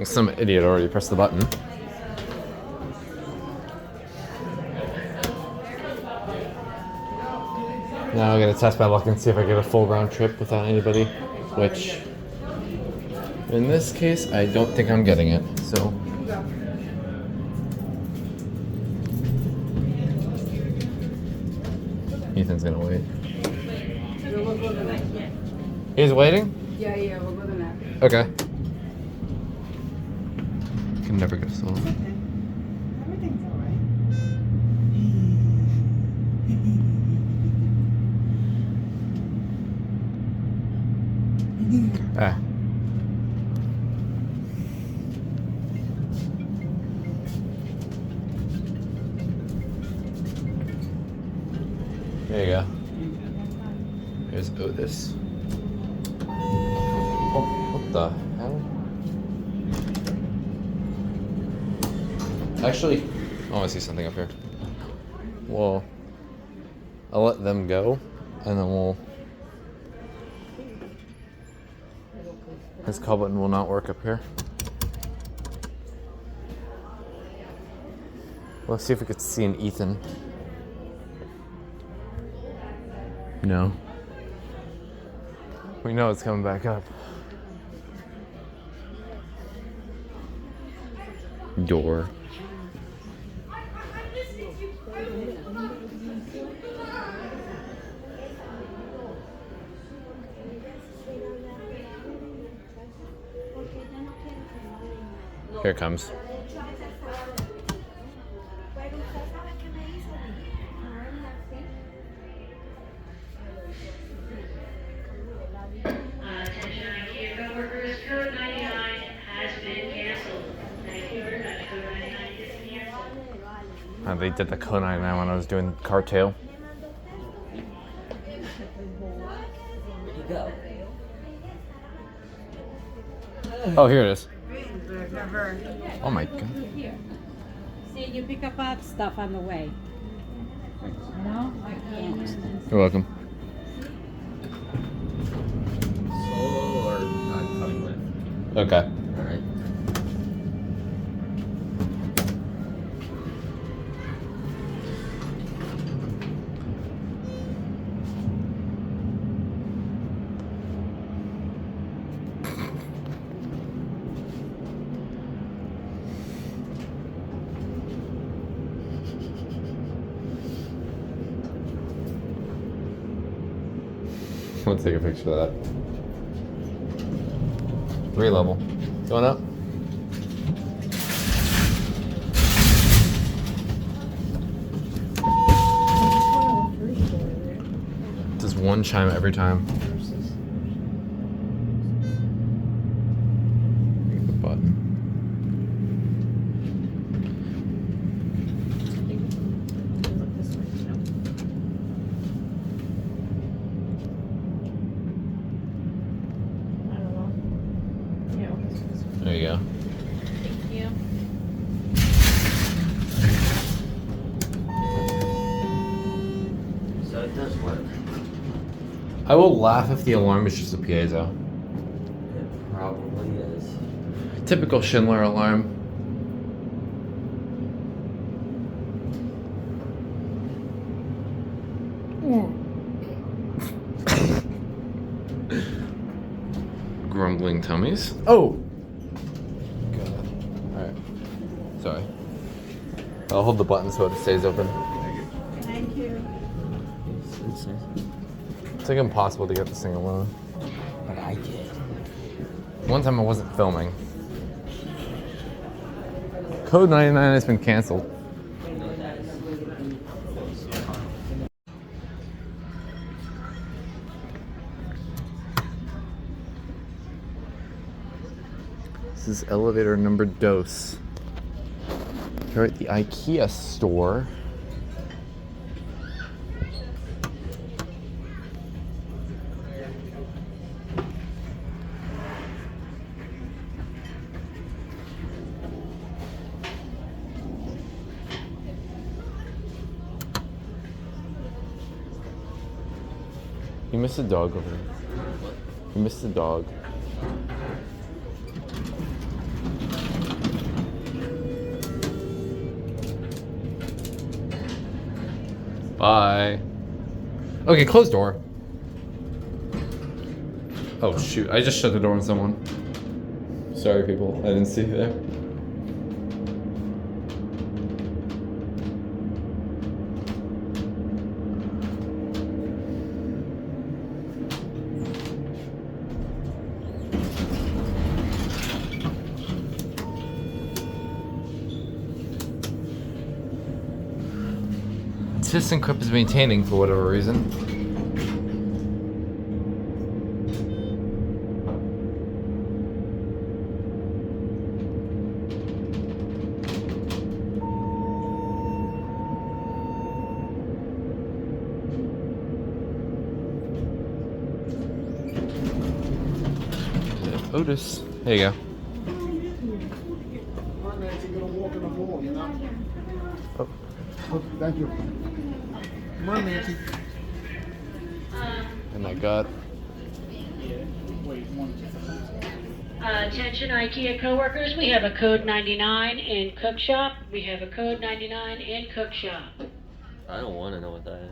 Some idiot already pressed the button. Now I'm gonna test my luck and see if I get a full round trip without anybody, which in this case I don't think I'm getting it, so. Ethan's gonna wait. He's waiting? Yeah, we'll go to that. Okay. Can never get sold. Everything's alright. Ah. There you go. Here's Otis. Oh, what the hell? Actually, I want to see something up here. Well, I'll let them go, and then we'll. His call button will not work up here. Let's see if we could see an Ethan. No. We know it's coming back up. Door. Here it comes. Attention IKEA coworkers, code 99 has been canceled. Thank you very much. Code 99 is canceled. They did the code 99 when I was doing cartail. Where'd you go? Oh, here it is. Never. Oh my god. Here. See, you pick up that stuff on the way. No, I can't. You're welcome. Solo or not coming with? Okay. Alright. Let's take a picture of that. 3 level. Going up? Does one chime every time? The button. There you go. Thank you. So it does work. I will laugh if the alarm is just a piezo. It probably is. Typical Schindler alarm. Grumbling tummies. Oh! God. Alright. Sorry. I'll hold the button so it stays open. Thank you. It's like impossible to get this thing alone. But I did. One time I wasn't filming. Code 99 has been canceled. This is elevator number dos. Here at the IKEA store. You missed a dog over there. You missed a dog. Bye. Okay, close door. Oh shoot, I just shut the door on someone. Sorry people, I didn't see you there. Thyssenkrupp is maintaining for whatever reason. Otis. There you go. Oh. Thank you. Come on, Nancy. And I got Attention IKEA coworkers, we have a code 99 in cook shop. We have a code 99 in cook shop. I don't want to know what that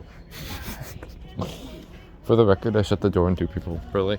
is. For the record, I shut the door on 2 people early.